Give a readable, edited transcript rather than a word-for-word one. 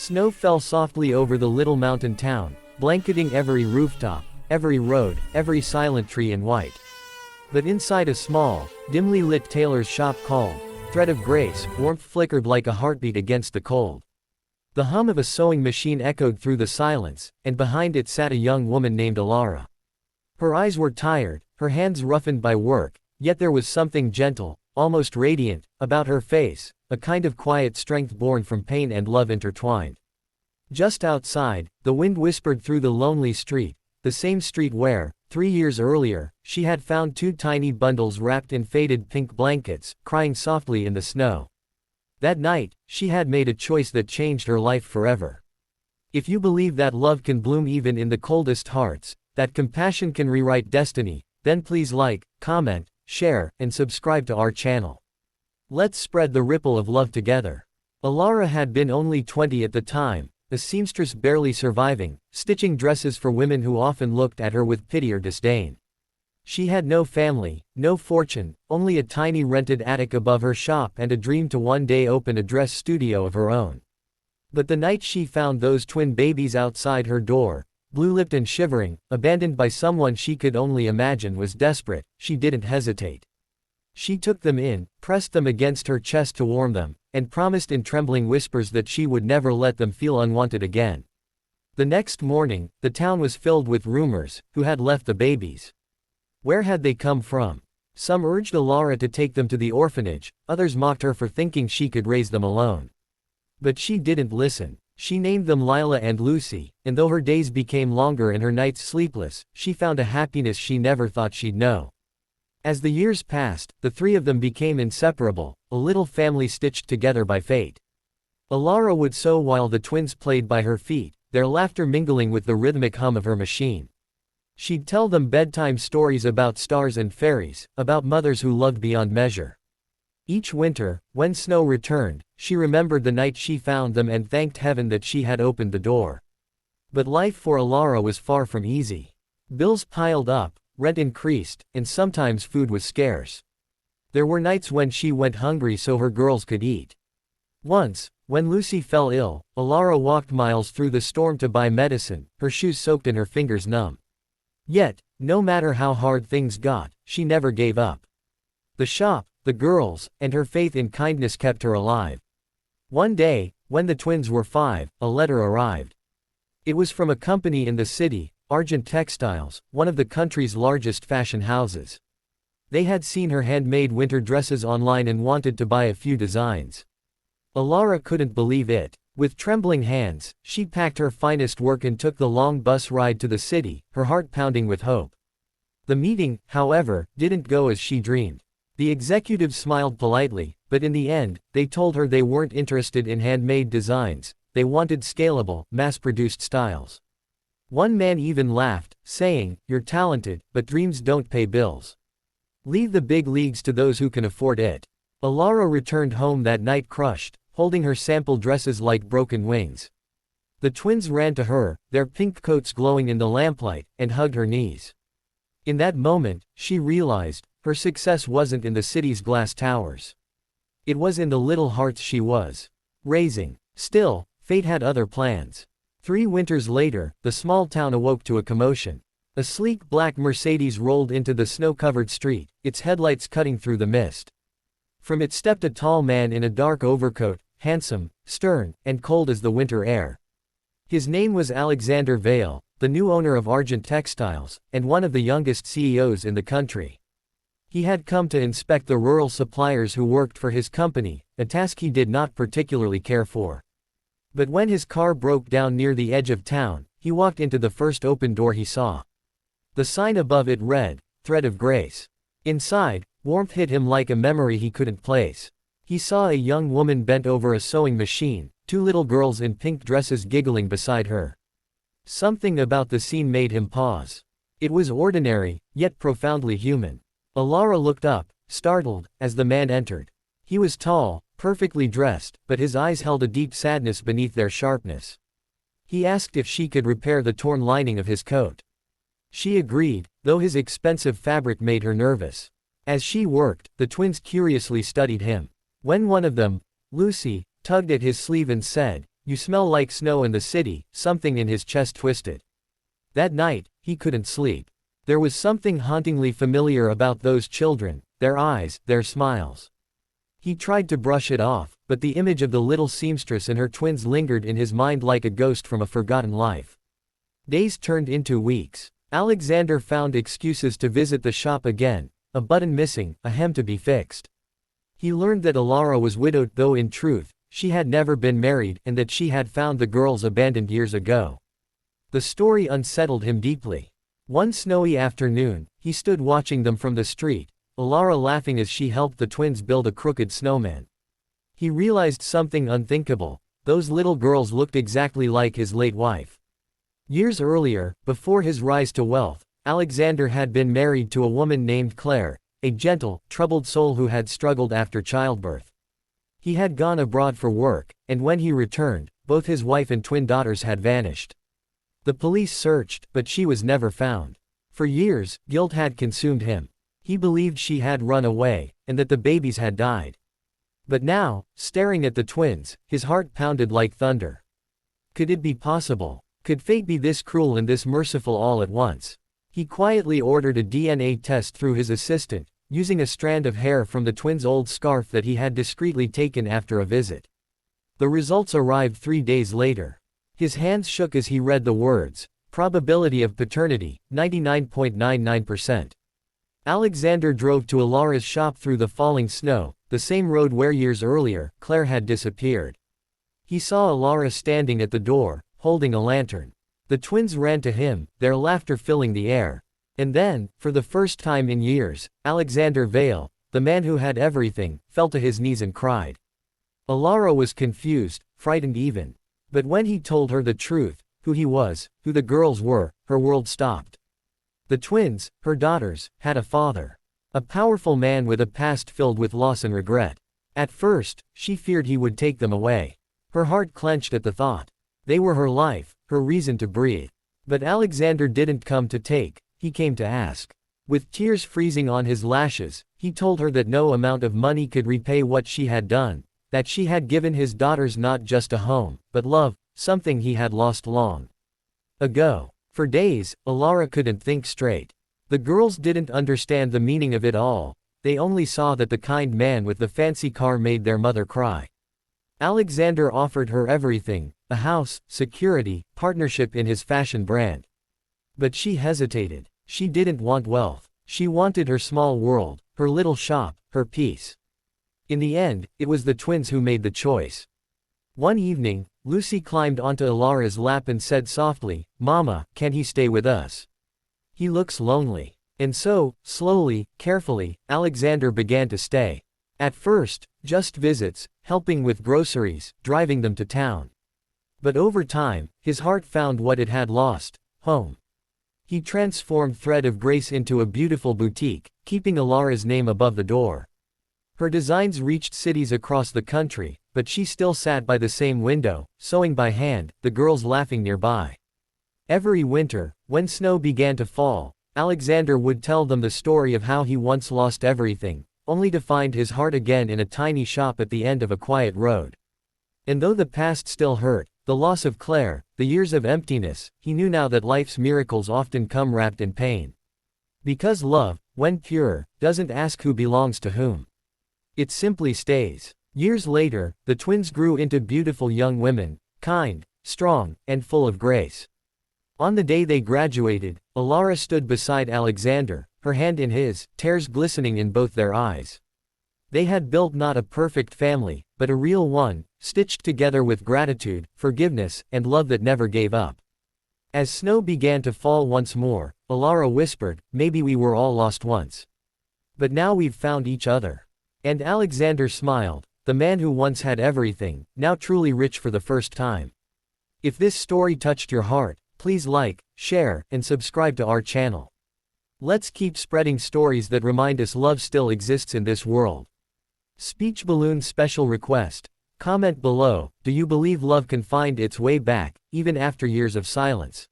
Snow fell softly over the little mountain town, blanketing every rooftop, every road, every silent tree in white. But inside a small, dimly lit tailor's shop called Thread of Grace, warmth flickered like a heartbeat against the cold. The hum of a sewing machine echoed through the silence, and behind it sat a young woman named Elara. Her eyes were tired, her hands roughened by work, yet there was something gentle, almost radiant, about her face, a kind of quiet strength born from pain and love intertwined. Just outside, the wind whispered through the lonely street, the same street where, 3 years earlier, she had found 2 tiny bundles wrapped in faded pink blankets, crying softly in the snow. That night, she had made a choice that changed her life forever. If you believe that love can bloom even in the coldest hearts, that compassion can rewrite destiny, then please like, comment, share, and subscribe to our channel. Let's spread the ripple of love together. Elara had been only 20 at the time, a seamstress barely surviving, stitching dresses for women who often looked at her with pity or disdain. She had no family, no fortune, only a tiny rented attic above her shop and a dream to one day open a dress studio of her own. But the night she found those twin babies outside her door, blue-lipped and shivering, abandoned by someone she could only imagine was desperate, she didn't hesitate. She took them in, pressed them against her chest to warm them, and promised in trembling whispers that she would never let them feel unwanted again. The next morning, the town was filled with rumors: who had left the babies? Where had they come from? Some urged Elara to take them to the orphanage, others mocked her for thinking she could raise them alone. But she didn't listen. She named them Lila and Lucy, and though her days became longer and her nights sleepless, she found a happiness she never thought she'd know. As the years passed, the 3 of them became inseparable, a little family stitched together by fate. Elara would sew while the twins played by her feet, their laughter mingling with the rhythmic hum of her machine. She'd tell them bedtime stories about stars and fairies, about mothers who loved beyond measure. Each winter, when snow returned, she remembered the night she found them and thanked heaven that she had opened the door. But life for Elara was far from easy. Bills piled up, rent increased, and sometimes food was scarce. There were nights when she went hungry so her girls could eat. Once, when Lucy fell ill, Elara walked miles through the storm to buy medicine, her shoes soaked and her fingers numb. Yet, no matter how hard things got, she never gave up. The shop, the girls, and her faith in kindness kept her alive. One day, when the twins were 5, a letter arrived. It was from a company in the city, Argent Textiles, one of the country's largest fashion houses. They had seen her handmade winter dresses online and wanted to buy a few designs. Elara couldn't believe it. With trembling hands, she packed her finest work and took the long bus ride to the city, her heart pounding with hope. The meeting, however, didn't go as she dreamed. The executives smiled politely, but in the end, they told her they weren't interested in handmade designs, they wanted scalable, mass-produced styles. One man even laughed, saying, "You're talented, but dreams don't pay bills. Leave the big leagues to those who can afford it." Elara returned home that night crushed, holding her sample dresses like broken wings. The twins ran to her, their pink coats glowing in the lamplight, and hugged her knees. In that moment, she realized, her success wasn't in the city's glass towers. It was in the little hearts she was raising. Still, fate had other plans. 3 winters later, the small town awoke to a commotion. A sleek black Mercedes rolled into the snow-covered street, its headlights cutting through the mist. From it stepped a tall man in a dark overcoat, handsome, stern, and cold as the winter air. His name was Alexander Vale, the new owner of Argent Textiles, and one of the youngest CEOs in the country. He had come to inspect the rural suppliers who worked for his company, a task he did not particularly care for. But when his car broke down near the edge of town, he walked into the first open door he saw. The sign above it read, "Thread of Grace." Inside, warmth hit him like a memory he couldn't place. He saw a young woman bent over a sewing machine, 2 little girls in pink dresses giggling beside her. Something about the scene made him pause. It was ordinary, yet profoundly human. Elara looked up, startled, as the man entered. He was tall, perfectly dressed, but his eyes held a deep sadness beneath their sharpness. He asked if she could repair the torn lining of his coat. She agreed, though his expensive fabric made her nervous. As she worked, the twins curiously studied him. When one of them, Lucy, tugged at his sleeve and said, "You smell like snow in the city." Something in his chest twisted. That night, he couldn't sleep. There was something hauntingly familiar about those children, their eyes, their smiles. He tried to brush it off, but the image of the little seamstress and her twins lingered in his mind like a ghost from a forgotten life. Days turned into weeks. Alexander found excuses to visit the shop again, a button missing, a hem to be fixed. He learned that Elara was widowed, though in truth, she had never been married, and that she had found the girls abandoned years ago. The story unsettled him deeply. One snowy afternoon, he stood watching them from the street, Elara laughing as she helped the twins build a crooked snowman. He realized something unthinkable: those little girls looked exactly like his late wife. Years earlier, before his rise to wealth, Alexander had been married to a woman named Claire, a gentle, troubled soul who had struggled after childbirth. He had gone abroad for work, and when he returned, both his wife and twin daughters had vanished. The police searched, but she was never found. For years, guilt had consumed him. He believed she had run away, and that the babies had died. But now, staring at the twins, his heart pounded like thunder. Could it be possible? Could fate be this cruel and this merciful all at once? He quietly ordered a DNA test through his assistant, using a strand of hair from the twins' old scarf that he had discreetly taken after a visit. The results arrived 3 days later. His hands shook as he read the words: probability of paternity, 99.99%. Alexander drove to Elara's shop through the falling snow, the same road where years earlier, Claire had disappeared. He saw Elara standing at the door, holding a lantern. The twins ran to him, their laughter filling the air. And then, for the first time in years, Alexander Vale, the man who had everything, fell to his knees and cried. Elara was confused, frightened even. But when he told her the truth, who he was, who the girls were, her world stopped. The twins, her daughters, had a father. A powerful man with a past filled with loss and regret. At first, she feared he would take them away. Her heart clenched at the thought. They were her life, her reason to breathe. But Alexander didn't come to take, he came to ask. With tears freezing on his lashes, he told her that no amount of money could repay what she had done, that she had given his daughters not just a home, but love, something he had lost long ago. For days, Elara couldn't think straight. The girls didn't understand the meaning of it all, they only saw that the kind man with the fancy car made their mother cry. Alexander offered her everything: a house, security, partnership in his fashion brand. But she hesitated. She didn't want wealth. She wanted her small world, her little shop, her peace. In the end, it was the twins who made the choice. One evening, Lucy climbed onto Elara's lap and said softly, "Mama, can he stay with us? He looks lonely." And so, slowly, carefully, Alexander began to stay. At first, just visits, helping with groceries, driving them to town. But over time, his heart found what it had lost: home. He transformed Thread of Grace into a beautiful boutique, keeping Elara's name above the door. Her designs reached cities across the country, but she still sat by the same window, sewing by hand, the girls laughing nearby. Every winter, when snow began to fall, Alexander would tell them the story of how he once lost everything, only to find his heart again in a tiny shop at the end of a quiet road. And though the past still hurt, the loss of Claire, the years of emptiness, he knew now that life's miracles often come wrapped in pain. Because love, when pure, doesn't ask who belongs to whom. It simply stays. Years later, the twins grew into beautiful young women, kind, strong, and full of grace. On the day they graduated, Elara stood beside Alexander, her hand in his, tears glistening in both their eyes. They had built not a perfect family, but a real one, stitched together with gratitude, forgiveness, and love that never gave up. As snow began to fall once more, Elara whispered, "Maybe we were all lost once. But now we've found each other." And Alexander smiled, the man who once had everything, now truly rich for the first time. If this story touched your heart, please like, share, and subscribe to our channel. Let's keep spreading stories that remind us love still exists in this world. Speech balloon special request. Comment below, do you believe love can find its way back, even after years of silence?